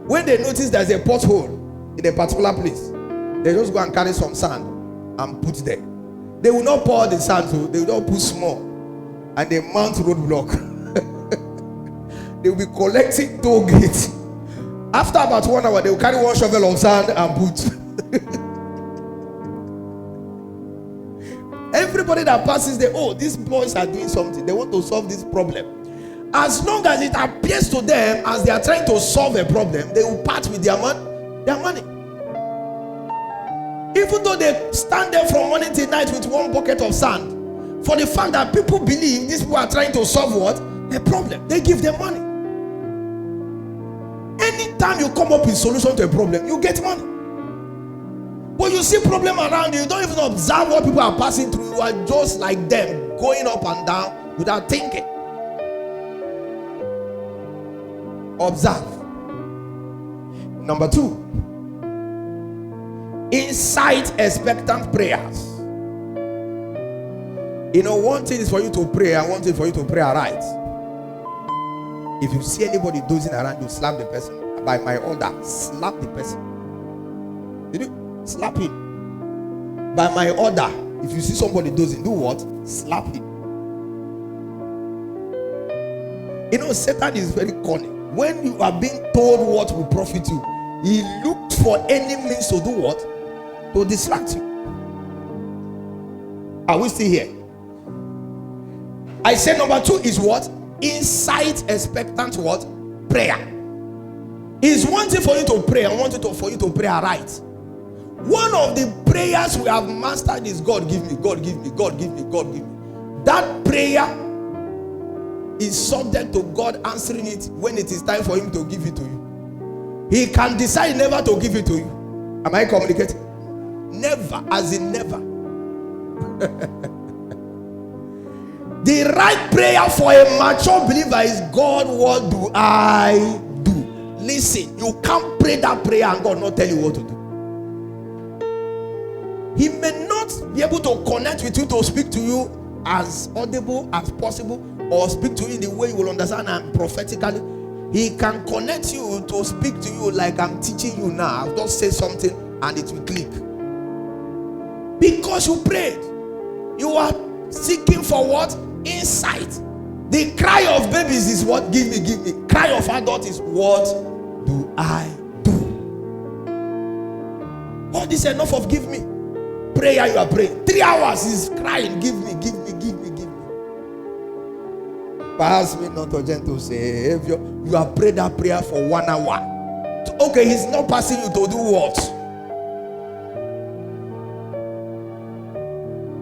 When they notice there's a pothole in a particular place, they just go and carry some sand and put there. They will not pour the sand, so they will not put small, and they mount roadblock. They will be collecting toll gates. After about 1 hour, they will carry one shovel of sand and put. Everybody that passes there, oh, these boys are doing something. They want to solve this problem. As long as it appears to them as they are trying to solve a problem, they will part with their money. Even though they stand there from morning till night with one bucket of sand, for the fact that people believe these people are trying to solve what? A problem. They give them money. Anytime you come up with a solution to a problem, you get money. But you see problem around you, you don't even observe what people are passing through. You are just like them, going up and down without thinking. Observe. Number 2, incite expectant prayers. You know, one thing is for you to pray, and one thing for you to pray aright. If you see anybody dozing around, you slap the person. By my order, slap the person. Did you slap him? By my order, if you see somebody dozing, do what? Slap him. You know, Satan is very cunning. When you are being told what will profit you, he looked for any means to do what? To distract you. Are we still here? I said number 2 is what? Incite expectant what? Prayer. It's one thing for you to pray and one thing for you to pray right. One of the prayers we have mastered is God give me, God give me, God give me, God give me. That prayer is subject to God answering it when it is time for him to give it to you. He can decide never to give it to you. Am I communicating? Never, as in never. The right prayer for a mature believer is, God, what do I do? Listen, you can't pray that prayer and God not tell you what to do. He may not be able to connect with you to speak to you as audible as possible, or speak to you in the way you will understand and prophetically. He can connect you to speak to you like I'm teaching you now. I'll just say something and it will click. Because you prayed. You are seeking for what? Insight. The cry of babies is what? Give me, give me. Cry of adult is what do I do? All this enough of give me. Prayer you are praying. 3 hours is crying. Give me, give me, give me, give me. Perhaps me not urgent to say, if you have prayed that prayer for 1 hour. Okay, he's not passing you to do what?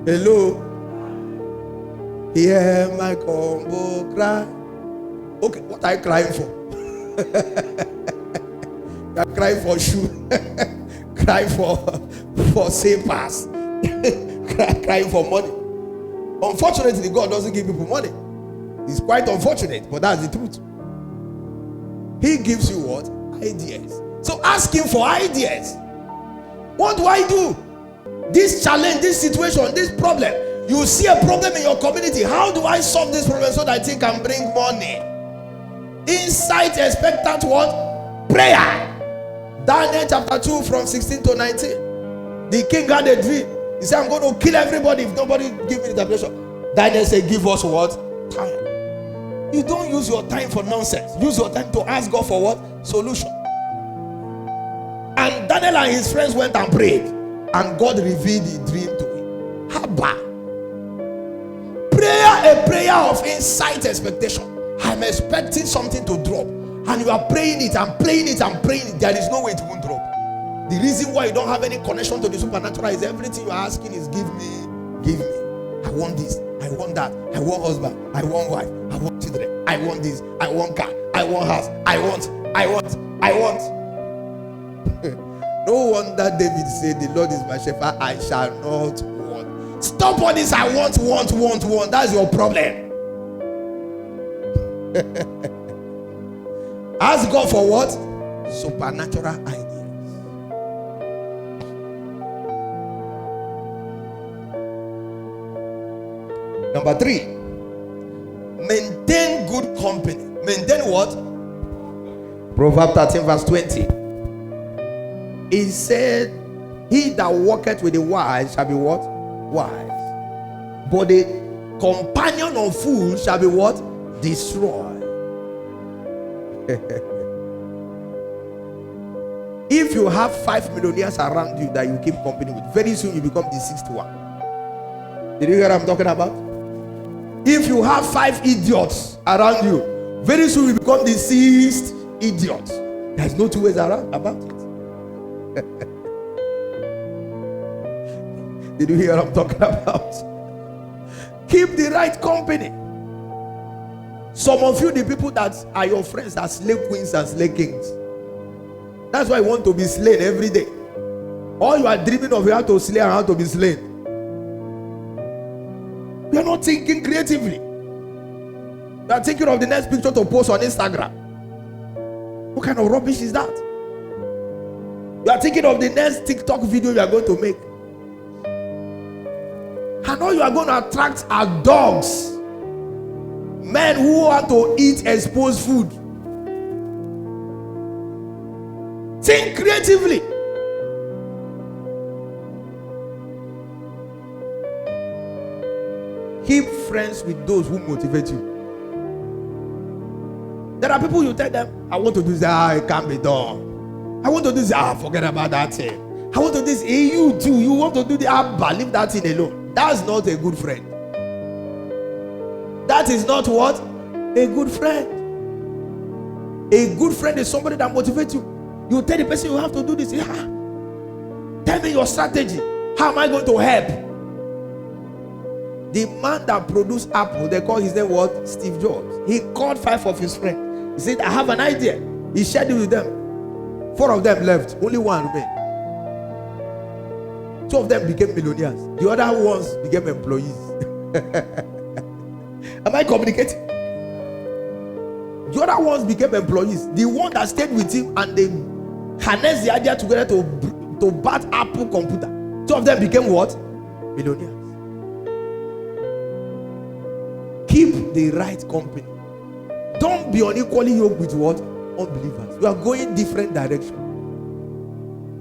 Hello? Hear my combo cry. Okay, what are you crying for? You are crying for shoe. Crying for slippers. Crying for money. Unfortunately, God doesn't give people money. It's quite unfortunate, but that's the truth. He gives you what? Ideas. So ask him for ideas. What do I do? This challenge, this situation, this problem. You see a problem in your community. How do I solve this problem so that it can bring money? Incite expectant what? Prayer. Daniel chapter 2 from 16 to 19. The king had a dream. He said, I'm going to kill everybody if nobody give me the interpretation. Daniel said, give us what? Time. You don't use your time for nonsense. Use your time to ask God for what? Solution. And Daniel and his friends went and prayed. And God revealed the dream to him. Haba. Prayer, a prayer of insight expectation. I'm expecting something to drop. And you are praying it and praying it and praying it. There is no way it won't drop. The reason why you don't have any connection to the supernatural is everything you are asking is give me, give me. I want this, I want that, I want husband, I want wife, I want children, I want this, I want car, I want house, I want. No wonder David said, the Lord is my shepherd, I shall not want. Stop all this, I want. That's your problem. Ask God for what? Supernatural ideas. Number 3, maintain good company. Maintain what? Proverbs 13 verse 20. He said, he that walketh with the wise shall be what? Wise. But the companion of fools shall be what? Destroyed. If you have 5 millionaires around you that you keep company with, very soon you become the 6th one. Did you hear what I'm talking about? If you have 5 idiots around you, very soon you become the 6th idiot. There's no two ways around about it. Did you hear what I'm talking about? Keep the right company. Some of you, the people that are your friends, are slave queens and slave kings. That's why you want to be slain every day. All you are dreaming of, you have to slay and how to be slain. You are not thinking creatively. You are thinking of the next picture to post on Instagram. What kind of rubbish is that? You are thinking of the next TikTok video you are going to make. And all you are going to attract are dogs. Men who want to eat exposed food. Think creatively. Keep friends with those who motivate you. There are people you tell them, I want to do this, it can't be done. I want to do this, forget about that thing. I want to do this, you too, you want to do the leave that thing alone. That's not a good friend. That is not what? A good friend. A good friend is somebody that motivates you. You tell the person you have to do this. Tell me your strategy. How am I going to help? The man that produced Apple, they call his name what? Steve Jobs. He called 5 of his friends. He said, I have an idea. He shared it with them. 4 of them left. Only 1 remained. 2 of them became millionaires. The other ones became employees. Am I communicating? The other ones became employees. The one that stayed with him and they harnessed the idea together to bat Apple computer. 2 of them became what? Millionaires. Keep the right company. Don't be unequally yoked with what? Unbelievers. You are going different direction.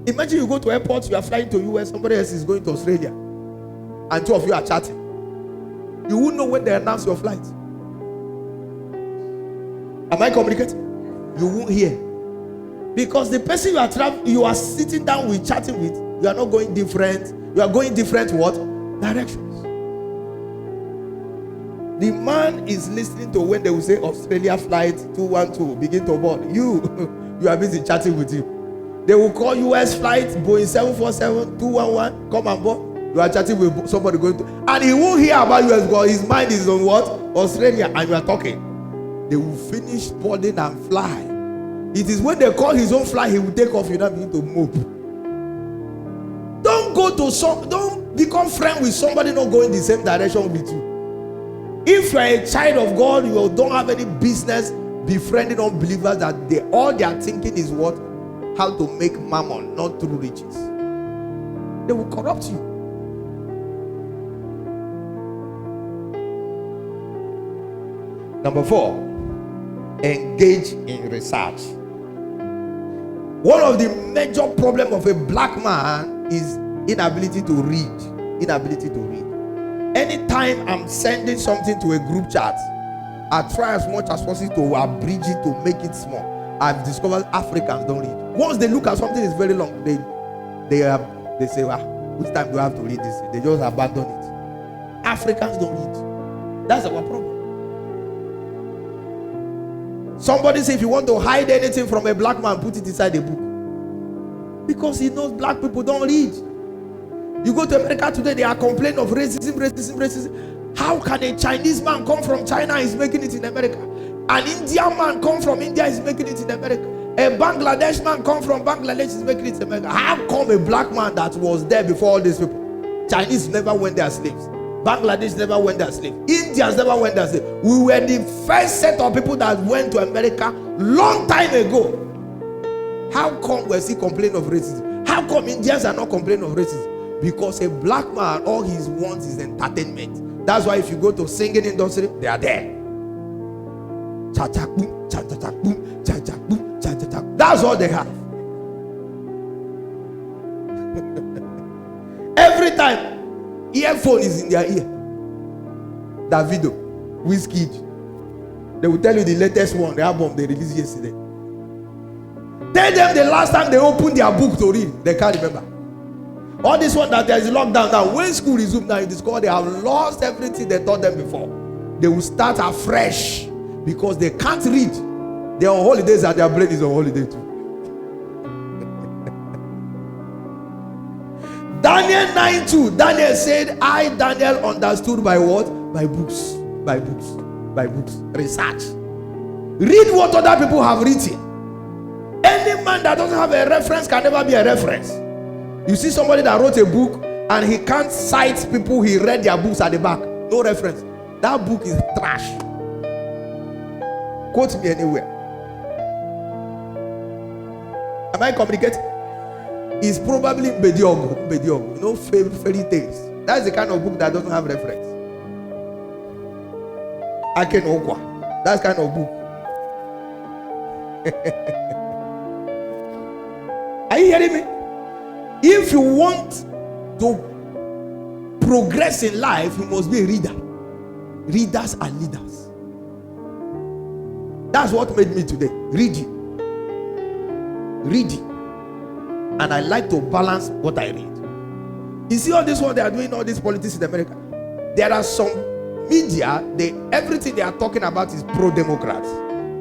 Imagine you go to airport, you are flying to US, somebody else is going to Australia, and 2 of you are chatting. You won't know when they announce your flight. Am I communicating? You won't hear. Because the person you are sitting down with, chatting with, you are not going different. You are going different what? Directions. The man is listening to when they will say Australia flight 212, begin to board. You are busy chatting with him. They will call US flight Boeing 747 211, come and board. You are chatting with somebody going to, and he won't hear about US because his mind is on what? Australia, and you are talking. They will finish boarding and fly. It is when they call his own flight, he will take off. You now begin to move. Don't become friend with somebody not going the same direction with you. If you are a child of God, you don't have any business befriending unbelievers that all they are thinking is what? How to make mammon, not through riches. They will corrupt you. Number 4, engage in research. One of the major problems of a black man is inability to read. Inability to read. Anytime I'm sending something to a group chat, I try as much as possible to abridge it, to make it small. I've discovered Africans don't read. Once they look at something that's very long, they say, which time do I have to read this? They just abandon it. Africans don't read. That's our problem. Somebody say, if you want to hide anything from a black man, put it inside a book. Because he knows black people don't read. You go to America today, they are complaining of racism. How can a Chinese man come from China and is making it in America? An Indian man come from India is making it in America. A Bangladesh man come from Bangladesh is making it in America. How come a black man that was there before all these people? Chinese never went their slaves. Bangladesh never went their slaves. Indians never went their slaves. We were the first set of people that went to America long time ago. How come we still complaining of racism? How come Indians are not complaining of racism? Because a black man, all he wants is entertainment. That's why if you go to singing industry, they are there. Cha-cha boom, cha-cha boom, cha-cha boom, cha-cha. That's all they have. Every time, earphone is in their ear. Davido, Wizkid, they will tell you the latest one, the album they released yesterday. Tell them the last time they opened their book to read, they can't remember. All this one that there is lockdown now, when school resumes now, it is called they have lost everything they taught them before. They will start afresh because they can't read. They are on holidays and their brain is on holiday too. Daniel 9:2. Daniel said, I, Daniel, understood by what? By books. By books. By books. Research. Read what other people have written. Any man that doesn't have a reference can never be a reference. You see somebody that wrote a book and he can't cite people he read their books at the back. No reference. That book is trash. Quote me anywhere. Am I communicating? It's probably mediocre. You know, fairy tales. That's the kind of book that doesn't have reference. Aken Okwa. That's kind of book. Are you hearing me? If you want to progress in life, you must be a reader. Readers are leaders. That's what made me today. Reading. And I like to balance what I read. You see all this one they are doing, all this politics in America. There are some media, everything they are talking about is pro-democrats.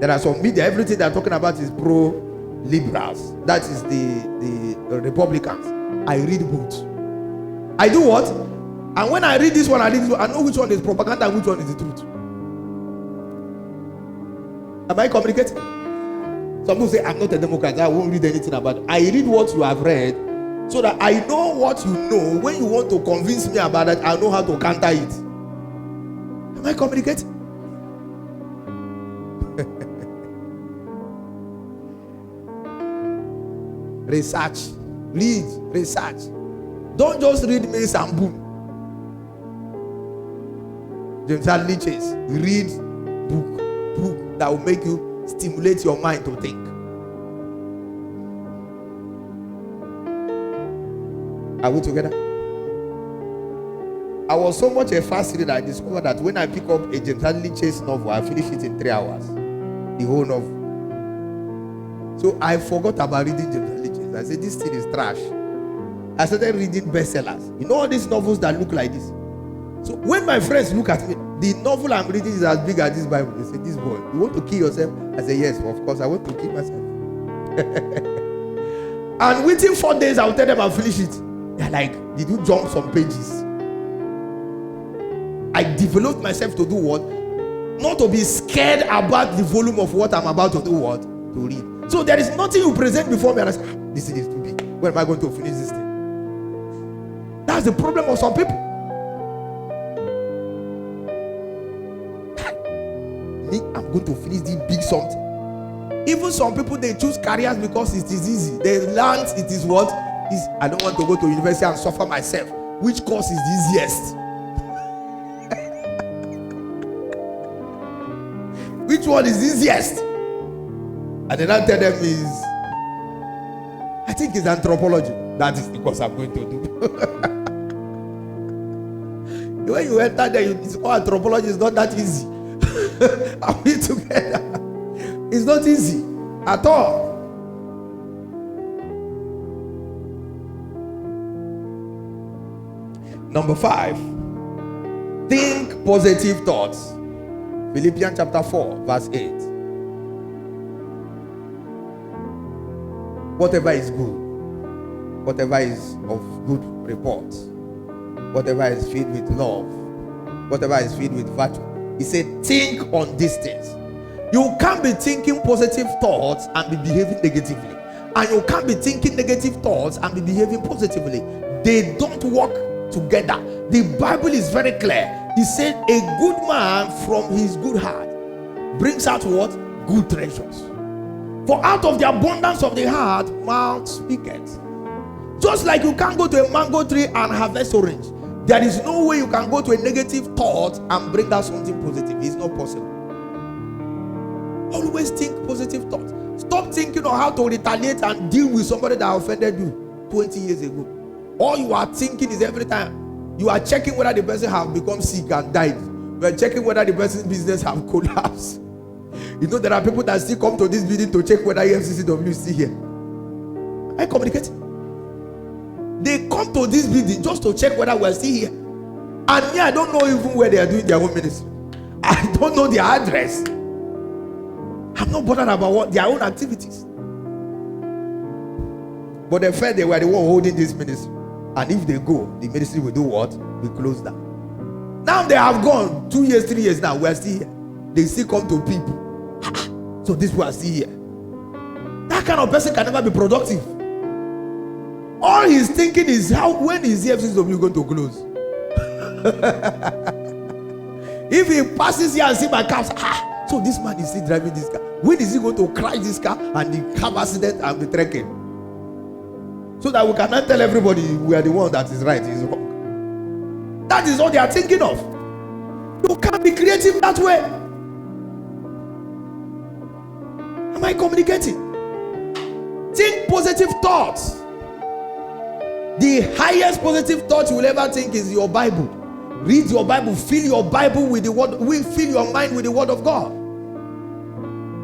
There are some media, everything they are talking about is pro-liberals. That is the Republicans. I read both. I do what? And when I read this one, I know which one is propaganda and which one is the truth. Am I communicating? Some people say, I'm not a Democrat, I won't read anything about it. I read what you have read so that I know what you know. When you want to convince me about it, I know how to counter it. Am I communicating? Research. Read. Research. Don't just read Mace and Boom. James Hadley Chase. Read book that will make you stimulate your mind to think. Are we together? I was so much a fast reader, I discovered that when I pick up a James Hadley Chase novel, I finish it in 3 hours. The whole novel. So I forgot about reading James Hadley Chase. I said, this thing is trash. I started reading bestsellers. You know all these novels that look like this? So when my friends look at me, the novel I'm reading is as big as this Bible. They say, this boy, you want to kill yourself? I say, yes, of course, I want to kill myself. And within 4 days, I'll tell them I'll finish it. They're like, did you jump some pages? I developed myself to do what? Not to be scared about the volume of what I'm about to do what? To read. So there is nothing you present before me and I say, this thing is too big. When am I going to finish this thing? That's the problem of some people. Me, I'm going to finish this big something. Even some people, they choose careers because it is easy. They learn it is what? I don't want to go to university and suffer myself. Which course is the easiest? Which one is easiest? And then I tell them is, I think it's anthropology. That is the course I'm going to do. When you enter there, it's called anthropology. It's not that easy. Are we together? It's not easy at all. Number 5, think positive thoughts. Philippians chapter 4, verse 8. Whatever is good, whatever is of good report, whatever is filled with love, whatever is filled with virtue. He said, think on these things. You can't be thinking positive thoughts and be behaving negatively. And you can't be thinking negative thoughts and be behaving positively. They don't work together. The Bible is very clear. He said, a good man from his good heart brings out what? Good treasures. For out of the abundance of the heart, mouth speaketh. Just like you can't go to a mango tree and harvest orange, there is no way you can go to a negative thought and bring out something positive. It's not possible. Always think positive thoughts. Stop thinking on how to retaliate and deal with somebody that offended you 20 years ago. All you are thinking is every time you are checking whether the person have become sick and died. You are checking whether the person's business have collapsed. You know, there are people that still come to this building to check whether EFCCW is still here. Am I communicating? They come to this building just to check whether we're still here. And me, I don't know even where they are doing their own ministry. I don't know their address. I'm not bothered about what their own activities. But they felt they were the one holding this ministry. And if they go, the ministry will do what? We close down. Now they have gone 2 years, 3 years now. We're still here. They still come to people. So these people are still here. That kind of person can never be productive. All he's thinking is when is EFCCW going to close? If he passes here and see my cars, so this man is still driving this car. When is he going to crash this car and the car accident and be trekking? So that we cannot tell everybody we are the one that is right, is wrong. That is all they are thinking of. You can't be creative that way. Am I communicating? Think positive thoughts. The highest positive thought you will ever think is your Bible. Read your Bible, fill your Bible with the word, fill your mind with the word of God.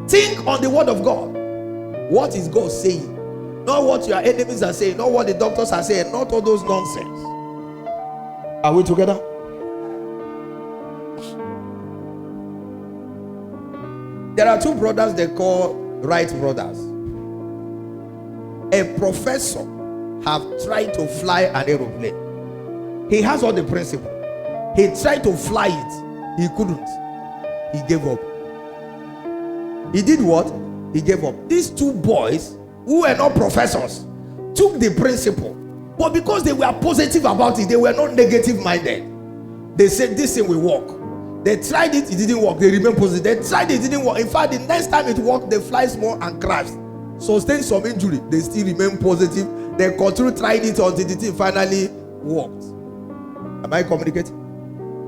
Think on the word of God. What is God saying? Not what your enemies are saying, not what the doctors are saying, not all those nonsense. Are we together? There are two brothers they call Wright brothers. A professor have tried to fly an aeroplane. He has all the principle. He tried to fly it. He couldn't. He gave up. He did what? He gave up. These two boys who were not professors took the principle, but because they were positive about it, they were not negative minded. They said this thing will work. They tried it didn't work. They remained positive. They tried it didn't work. In fact, the next time it worked, they fly small and crashed, sustained some injury. They still remain positive. They continue trying it until the thing finally worked. Am I communicating?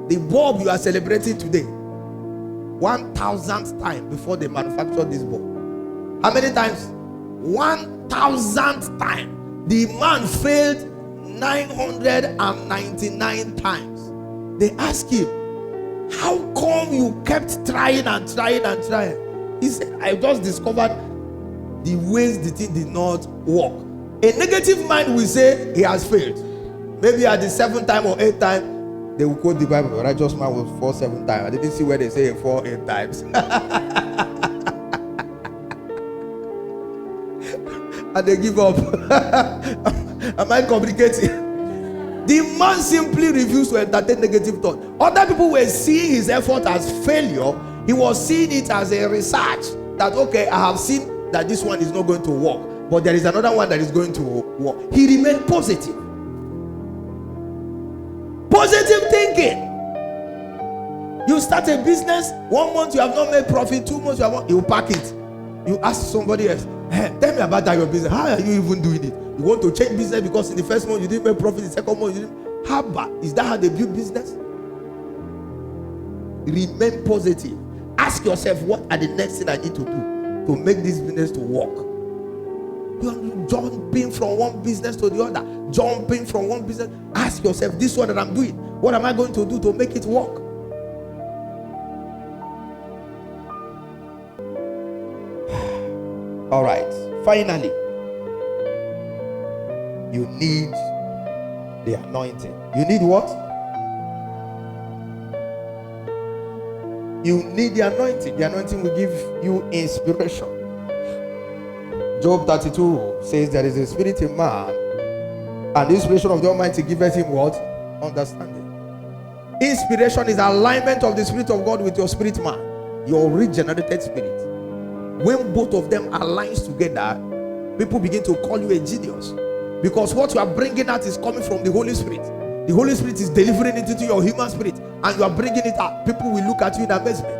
The bulb you are celebrating today, 1,000th time before they manufactured this bulb. How many times? 1,000th time. The man failed 999 times. They asked him, how come you kept trying and trying and trying? He said, I just discovered the ways the thing did not work. A negative mind will say he has failed. Maybe at the 7th time or 8th time, they will quote the Bible. A righteous man will fall 7 times. I didn't see where they say he fall 8 times. And they give up. Am I communicating? The man simply refused to entertain negative thought. Other people were seeing his effort as failure. He was seeing it as a research that, okay, I have seen that this one is not going to work, but there is another one that is going to work. He remained positive. Positive thinking. You start a business, 1 month you have not made profit, 2 months you pack it. You ask somebody else, hey, tell me about that your business. How are you even doing it? You want to change business because in the first month you didn't make profit, the second month you didn't. How bad? Is that how they build business? Remain positive. Ask yourself, what are the next thing I need to do to make this business to work? You're jumping from one business to the other. Jumping from one business. Ask yourself, this one that I'm doing, what am I going to do to make it work? All right. Finally, you need the anointing. You need what? You need the anointing. The anointing will give you inspiration. Job 32 says there is a spirit in man And the inspiration of the Almighty giveth him what? Understanding. Inspiration is alignment of the Spirit of God with your spirit man, your regenerated spirit. When both of them aligns together, people begin to call you a genius, because what you are bringing out is coming from the Holy Spirit. The Holy Spirit is delivering it into your human spirit, and you are bringing it out. People will look at you in amazement.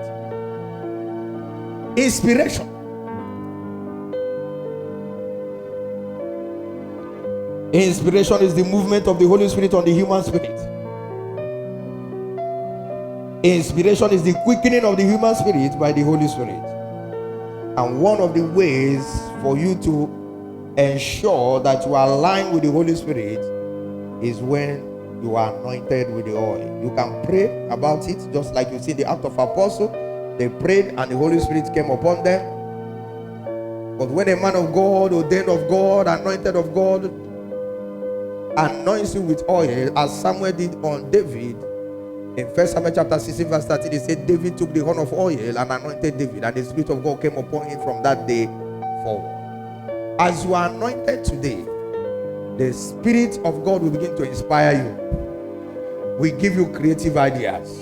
Inspiration. Inspiration is the movement of the Holy Spirit on the human spirit. Inspiration is the quickening of the human spirit by the Holy Spirit. And one of the ways for you to ensure that you are aligned with the Holy Spirit is when you are anointed with the oil. You can pray about it, just like you see the Act of Apostle. They prayed and the Holy Spirit came upon them. But when a man of God, ordained of God, anointed of God, anoints you with oil, as Samuel did on David, in 1 Samuel chapter 16 verse 13, he said David took the horn of oil and anointed David, and the Spirit of God came upon him from that day forward. As you are anointed today, the Spirit of God will begin to inspire you. We give you creative ideas.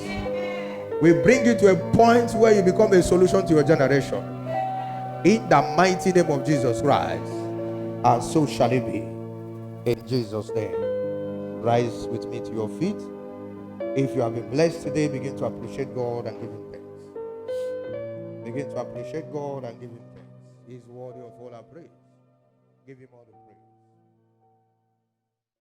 We bring you to a point where you become a solution to your generation. In the mighty name of Jesus Christ. And so shall it be. In Jesus' name. Rise with me to your feet. If you have been blessed today, begin to appreciate God and give him thanks. Begin to appreciate God and give him thanks. He is worthy of all our praise. Give him all the praise.